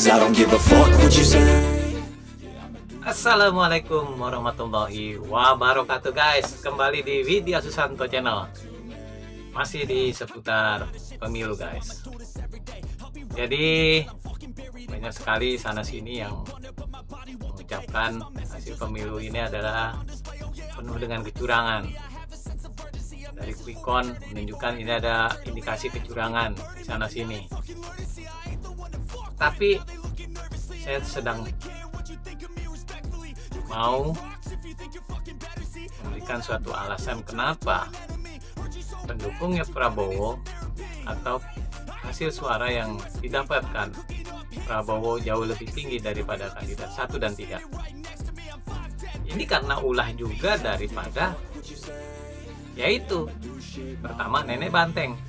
'cause I don't give a fuck what you say. Assalamualaikum warahmatullahi wabarakatuh guys. Kembali di Widya Susanto Channel. Masih di seputar pemilu guys. Jadi banyak sekali sana sini yang mengucapkan hasil pemilu ini adalah penuh dengan kecurangan. Dari Quickcon menunjukkan ini ada indikasi kecurangan di sana sini. Tapi saya sedang mau memberikan suatu alasan kenapa pendukungnya Prabowo atau hasil suara yang didapatkan Prabowo jauh lebih tinggi daripada kandidat 1 dan 3. Ini karena ulah juga daripada yaitu pertama Nenek Banteng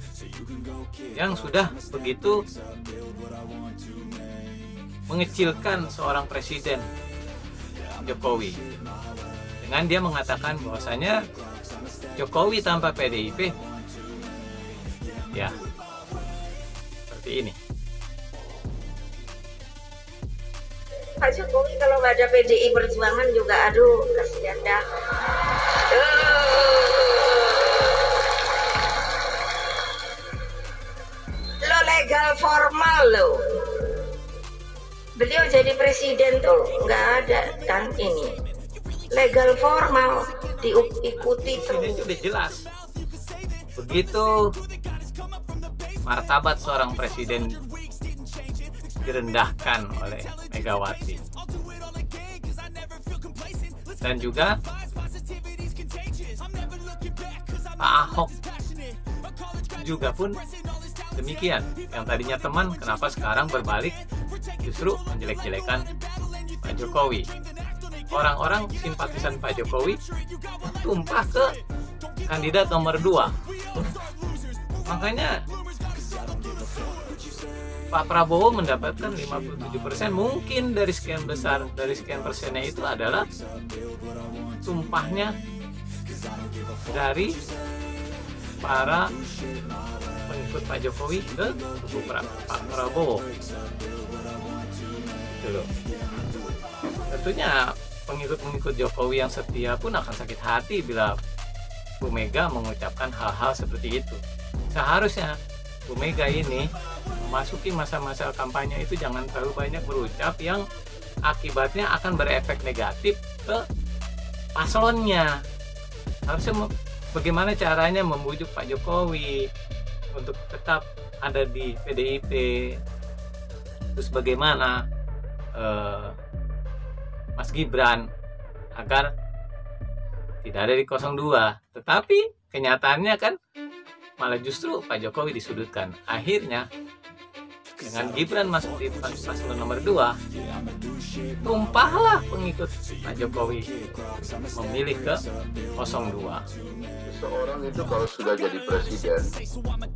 yang sudah begitu mengecilkan seorang presiden Jokowi dengan dia mengatakan bahwasanya Jokowi tanpa PDIP ya seperti ini. Pak Jokowi kalau nggak ada PDI Perjuangan juga aduh kasihan dah. Lo legal formal lo. Beliau jadi presiden tuh nggak ada kan ini legal formal diikuti Ini terus. sudah jelas. Begitu martabat seorang presiden direndahkan oleh Megawati dan juga Pak Ahok juga pun demikian. Yang tadinya teman kenapa sekarang berbalik justru menjelek-jelekan Pak Jokowi. Orang-orang simpatisan Pak Jokowi tumpah ke kandidat nomor 2. Makanya Pak Prabowo mendapatkan 57%. Mungkin dari sekian besar, dari sekian persennya itu adalah tumpahnya dari para pengikut Pak Jokowi ke kubu Pak Prabowo. Gitu loh. Tentunya pengikut-pengikut Jokowi yang setia pun akan sakit hati bila Bu Mega mengucapkan hal-hal seperti itu. Seharusnya Bu Mega ini memasuki masa-masa kampanye itu jangan terlalu banyak berucap yang akibatnya akan berefek negatif ke paslonnya. Harusnya bagaimana caranya membujuk Pak Jokowi untuk tetap ada di PDIP, terus bagaimana Mas Gibran agar tidak ada di 02. Tetapi kenyataannya kan malah justru Pak Jokowi disudutkan. Akhirnya dengan Gibran masuk di paslon nomor 2, tumpahlah pengikut Pak Jokowi memilih ke 02. Seseorang itu kalau sudah jadi presiden,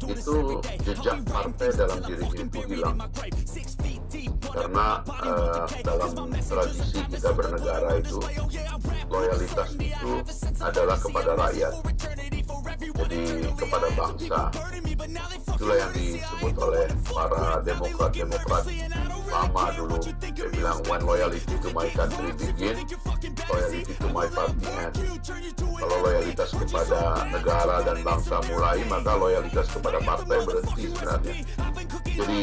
itu jejak partai dalam dirinya itu hilang. Karena dalam tradisi kita bernegara itu, loyalitas itu adalah kepada rakyat, jadi kepada bangsa. Itulah yang disebut oleh para demokrat lama dulu. Dia bilang, when loyalty to my country begin, loyalty to my party end. Kalau loyalitas kepada negara dan bangsa mulai, maka loyalitas kepada partai berhenti sebenarnya. Jadi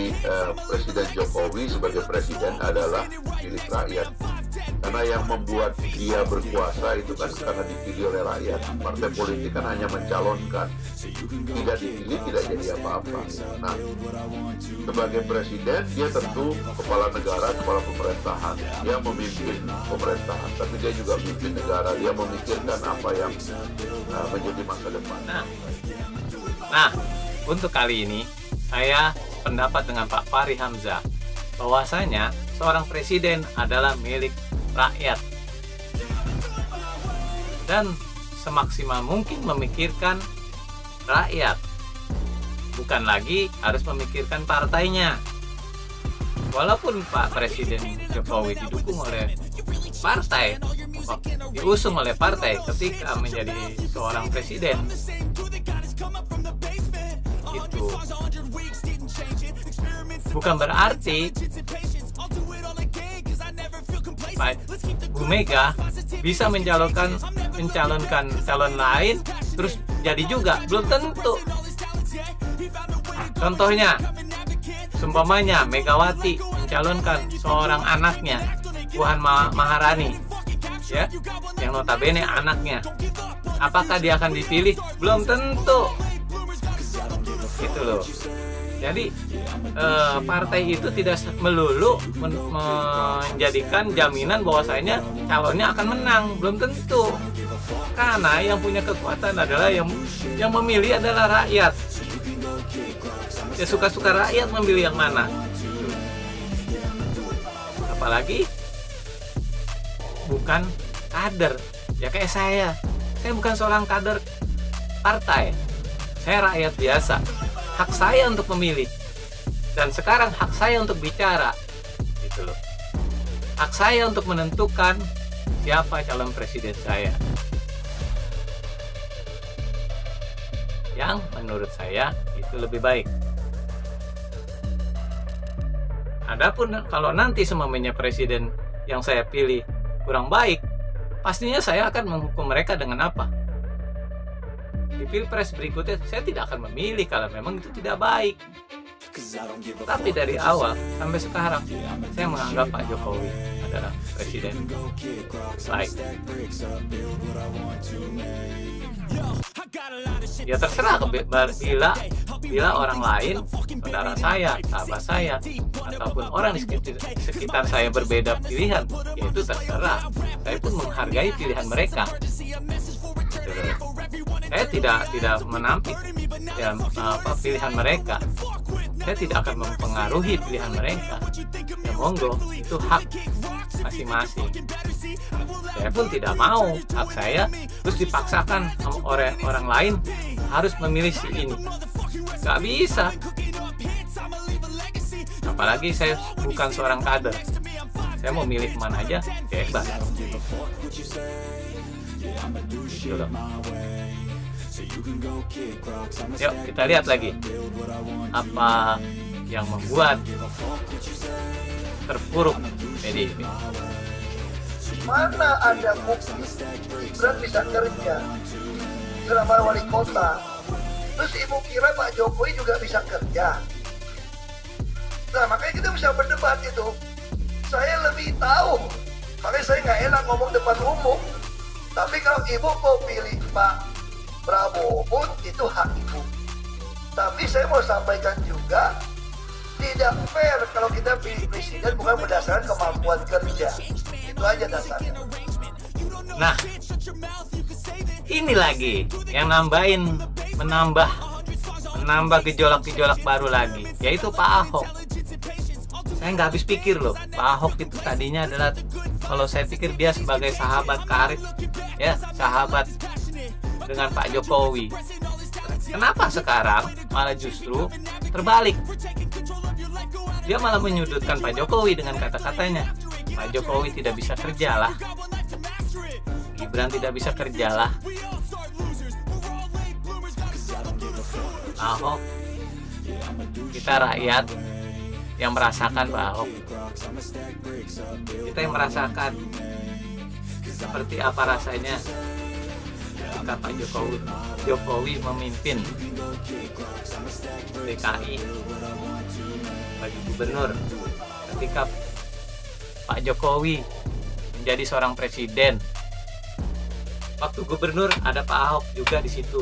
Presiden Jokowi sebagai presiden adalah milik rakyat. Karena yang membuat dia berkuasa itu kan karena dipilih oleh rakyat. Partai politik kan hanya mencalonkan, tidak dipilih tidak jadi apa-apa. Nah, sebagai presiden dia tentu kepala negara, kepala pemerintahan. Dia memimpin pemerintahan, tapi dia juga memimpin negara. Dia memikirkan apa yang menjadi masa depan. Nah, untuk kali ini saya pendapat dengan Pak Fahri Hamzah bahwasanya seorang presiden adalah milik rakyat dan semaksimal mungkin memikirkan rakyat, bukan lagi harus memikirkan partainya. Walaupun Pak Presiden Jokowi didukung oleh partai, diusung oleh partai ketika menjadi seorang presiden, itu bukan berarti Bu Mega bisa mencalonkan calon lain terus jadi juga, belum tentu. Contohnya, seumpamanya Megawati mencalonkan seorang anaknya, Puan Maharani, ya, yang notabene anaknya, apakah dia akan dipilih? Belum tentu, gitu loh. Jadi partai itu tidak melulu menjadikan jaminan bahwasanya calonnya akan menang, belum tentu. Karena yang punya kekuatan adalah yang memilih adalah rakyat. Ya suka-suka rakyat memilih yang mana. Apalagi bukan kader. Ya kayak saya bukan seorang kader partai. Saya rakyat biasa. Hak saya untuk memilih. Dan sekarang hak saya untuk bicara. Gitu loh. Hak saya untuk menentukan siapa calon presiden saya. Yang menurut saya itu lebih baik. Adapun kalau nanti semuanya presiden yang saya pilih kurang baik, pastinya saya akan menghukum mereka dengan apa? Di pilpres berikutnya saya tidak akan memilih kalau memang itu tidak baik. Tapi dari awal sampai sekarang saya menganggap Pak Jokowi adalah presiden baik. Ya terserah bila orang lain, saudara saya, sahabat saya, ataupun orang di sekitar saya berbeda pilihan, ya itu terserah. Saya pun menghargai pilihan mereka. Saya tidak menampik pilihan mereka. Saya tidak akan mempengaruhi pilihan mereka. Ya monggo, itu hak masing-masing. Saya pun tidak mau hak saya terus dipaksakan sama orang lain harus memilih si ini. Gak bisa. Apalagi saya bukan seorang kader. Saya mau milih kemana aja, bebas. Yuk kita lihat lagi apa yang membuat terpuruk PDIP. Mana ada bukti Gibran bisa kerja selama wali kota? Terus ibu kira Pak Jokowi juga bisa kerja? Nah makanya kita bisa berdebat itu. Saya lebih tahu, makanya saya nggak enak ngomong depan umum. Tapi kalau ibu mau pilih Pak Prabowo pun itu hak ibu. Tapi saya mau sampaikan juga, tidak fair kalau kita pilih presiden bukan berdasarkan kemampuan kerja. Itu aja dasarnya. Nah, ini lagi yang menambah gejolak-gejolak baru lagi, yaitu Pak Ahok. Saya nggak habis pikir loh, Pak Ahok itu tadinya adalah, kalau saya pikir dia sebagai sahabat karib, ya sahabat dengan Pak Jokowi. Kenapa sekarang malah justru terbalik? Dia malah menyudutkan Pak Jokowi dengan kata-katanya. Pak Jokowi tidak bisa kerja lah. Gibran tidak bisa kerja lah. Ahok, kita rakyat yang merasakan Pak Ahok. Kita yang merasakan seperti apa rasanya ketika Pak Jokowi memimpin DKI bagi gubernur, ketika Pak Jokowi menjadi seorang presiden. Waktu gubernur ada Pak Ahok juga di situ.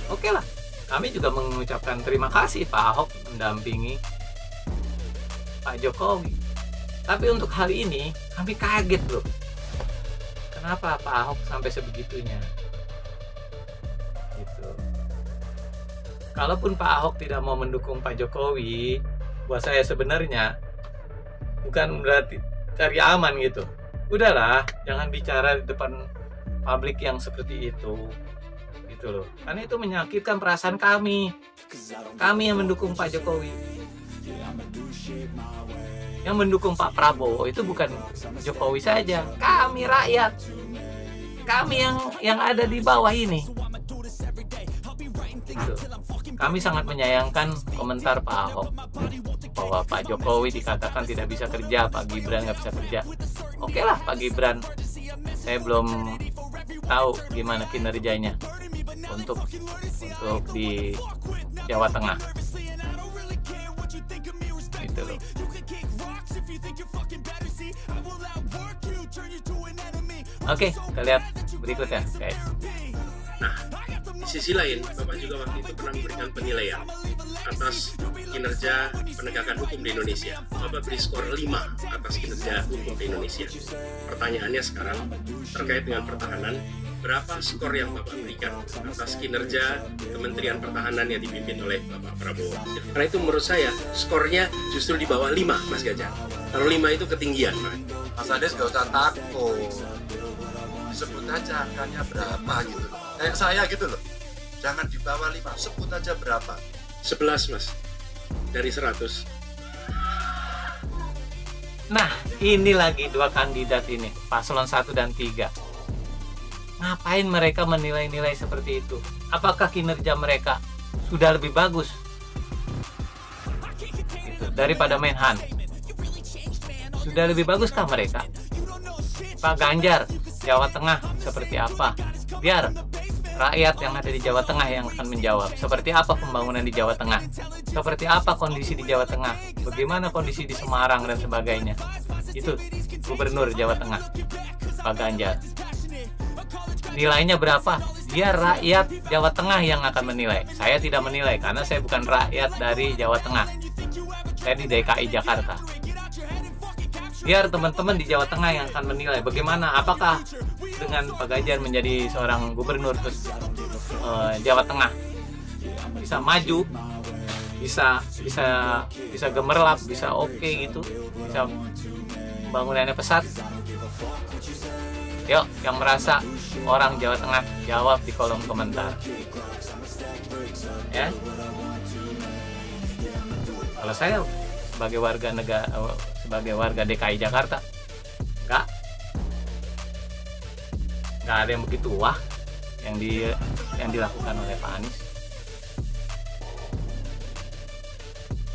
Oke lah, kami juga mengucapkan terima kasih Pak Ahok mendampingi Pak Jokowi. Tapi untuk hal ini kami kaget loh. Kenapa Pak Ahok sampai sebegitunya? Gitu. Kalaupun Pak Ahok tidak mau mendukung Pak Jokowi, buat saya sebenarnya bukan berarti cari aman gitu. Udahlah, jangan bicara di depan publik yang seperti itu. Gitu loh. Karena itu menyakitkan perasaan kami. Kami yang mendukung Pak Jokowi. Yang mendukung Pak Prabowo itu bukan Jokowi saja, kami rakyat, kami yang ada di bawah ini. Gitu. Kami sangat menyayangkan komentar Pak Ahok. bahwa Pak Jokowi dikatakan tidak bisa kerja, Pak Gibran nggak bisa kerja. Oke lah, Pak Gibran, saya belum tahu gimana kinerjanya untuk di Jawa Tengah. Itu loh. Oke, kita lihat berikutnya, guys. Nah, di sisi lain, Bapak juga waktu itu pernah memberikan penilaian atas kinerja penegakan hukum di Indonesia. Bapak beri skor 5 atas kinerja hukum di Indonesia. Pertanyaannya sekarang terkait dengan pertahanan, berapa skor yang Bapak berikan atas kinerja Kementerian Pertahanan yang dipimpin oleh Bapak Prabowo? Karena itu menurut saya skornya justru di bawah 5, Mas Gajah. Kalau 5 itu ketinggian, Pak. Mas Ades gak usah takut, sebut aja angkanya berapa gitu loh. Kayak saya gitu loh, jangan di bawah 5, sebut aja berapa. 11, Mas, dari 100. Nah, ini lagi dua kandidat ini, paslon 1 dan 3. Ngapain mereka menilai-nilai seperti itu? Apakah kinerja mereka sudah lebih bagus gitu, daripada Menhan? Sudah lebih baguskah mereka? Pak Ganjar, Jawa Tengah seperti apa? Biar rakyat yang ada di Jawa Tengah yang akan menjawab. Seperti apa pembangunan di Jawa Tengah? Seperti apa kondisi di Jawa Tengah? Bagaimana kondisi di Semarang dan sebagainya? Itu Gubernur Jawa Tengah, Pak Ganjar. Nilainya berapa? Biar rakyat Jawa Tengah yang akan menilai. Saya tidak menilai karena saya bukan rakyat dari Jawa Tengah. Saya di DKI Jakarta. Biar teman-teman di Jawa Tengah yang akan menilai bagaimana, apakah dengan Pak Ganjar menjadi seorang gubernur terus Jawa Tengah bisa maju, bisa gemerlap, bisa oke gitu, bisa pembangunannya pesat. Yuk, yang merasa orang Jawa Tengah jawab di kolom komentar. Ya. Kalau saya sebagai warga DKI Jakarta, nggak ada yang begitu wah yang dilakukan oleh Pak Anies.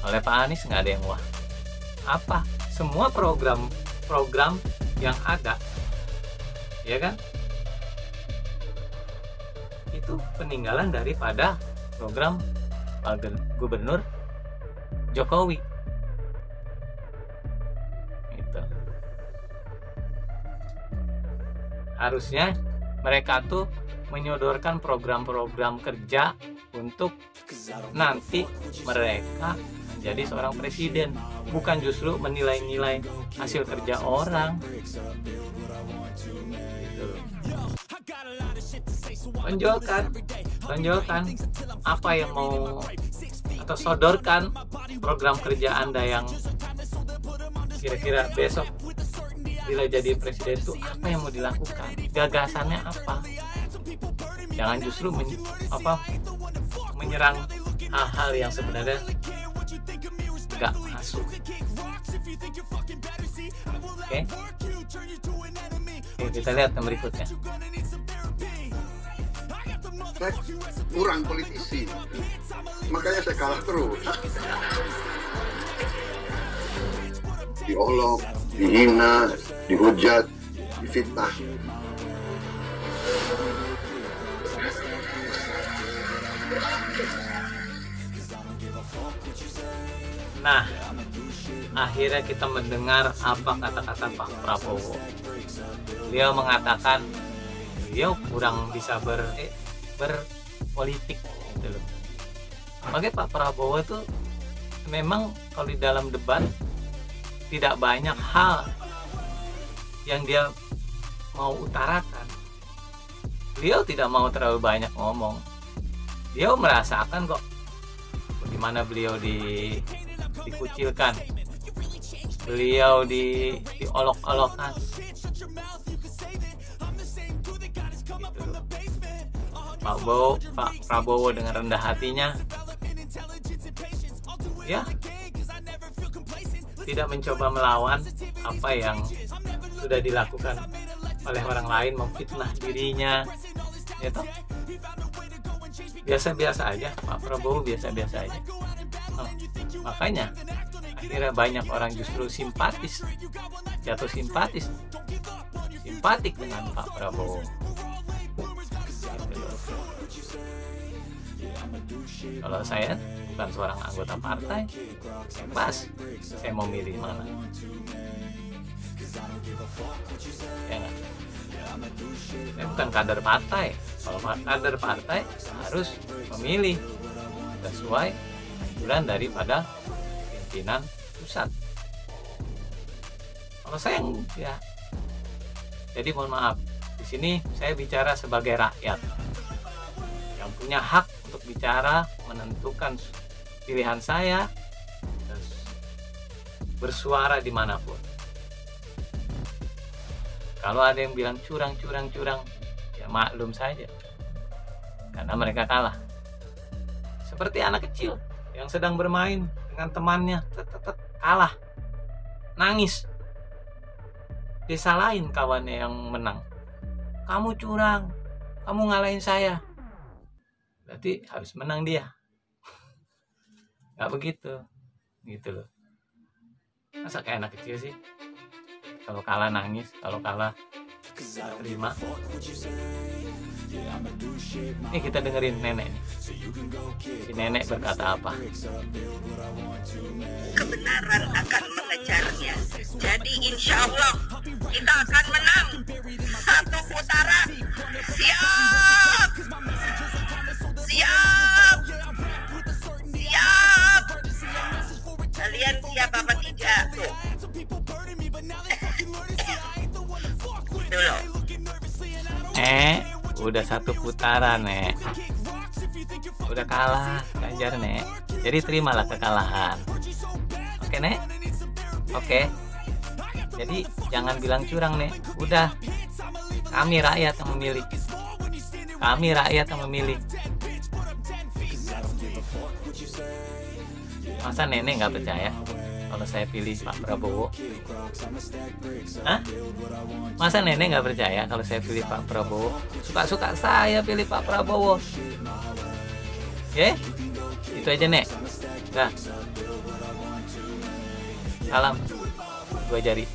Oleh Pak Anies nggak ada yang wah. Apa? Semua program yang ada, ya kan? Itu peninggalan daripada program Pak Gubernur Jokowi. Harusnya mereka tuh menyodorkan program-program kerja untuk nanti mereka menjadi seorang presiden, bukan justru menilai-nilai hasil kerja orang. Gitu. Tonjolkan apa yang mau, atau sodorkan program kerja Anda yang kira-kira besok bila jadi presiden itu apa yang mau dilakukan, gagasannya apa. Jangan justru menyerang hal-hal yang sebenarnya nggak masuk. Oke, kita lihat yang berikutnya. Saya kurang politisi, makanya saya kalah terus. Diolok, dihina, dihujat, difitnah. Nah, akhirnya kita mendengar apa kata-kata Pak Prabowo. Beliau mengatakan beliau kurang bisa berpolitik gitu loh. Sebagai Pak Prabowo itu memang kalau di dalam debat tidak banyak hal yang dia mau utarakan. Beliau tidak mau terlalu banyak ngomong. Beliau merasakan kok bagaimana beliau dikucilkan, beliau diolok-olokkan. Pak Prabowo dengan rendah hatinya, ya, tidak mencoba melawan apa yang sudah dilakukan oleh orang lain, memfitnah dirinya, gitu. Biasa-biasa aja, Pak Prabowo biasa-biasa aja. Makanya akhirnya banyak orang justru simpatis, jatuh simpatik dengan Pak Prabowo. Kalau saya bukan seorang anggota partai, bebas saya mau milih mana. Ya enggak? Saya bukan kader partai. Kalau kader partai harus memilih sesuai anjuran daripada pimpinan pusat. Kalau saya ya, jadi mohon maaf, di sini saya bicara sebagai rakyat yang punya hak untuk bicara, menentukan pilihan saya, dan bersuara dimanapun. Kalau ada yang bilang curang, ya maklum saja, karena mereka kalah. Seperti anak kecil yang sedang bermain dengan temannya, kalah, nangis, disalahin kawannya yang menang. Kamu curang, kamu ngalahin saya, berarti harus menang dia. Gak begitu, gitu loh. Masa kayak anak kecil sih? Kalau kalah nangis, kalau kalah terima. Ini kita dengerin nenek nih. Si nenek berkata apa? Kebenaran akan mengejarnya. Jadi insya Allah kita akan menang 1 putaran. Siap. Kalian siap apa tidak? Tuh. Dulu. Udah 1 putaran, Nek. Udah kalah Ganjar, Nek. Jadi terimalah kekalahan. Oke, Nek? Oke. Jadi jangan bilang curang, Nek. Udah. Kami rakyat yang memilih. Kami rakyat yang memilih. Masa nenek nggak percaya kalau saya pilih Pak Prabowo? Hah? Masa nenek nggak percaya kalau saya pilih Pak Prabowo? Suka-suka saya pilih Pak Prabowo. Itu aja, Nek. Dah. Salam 2 jari.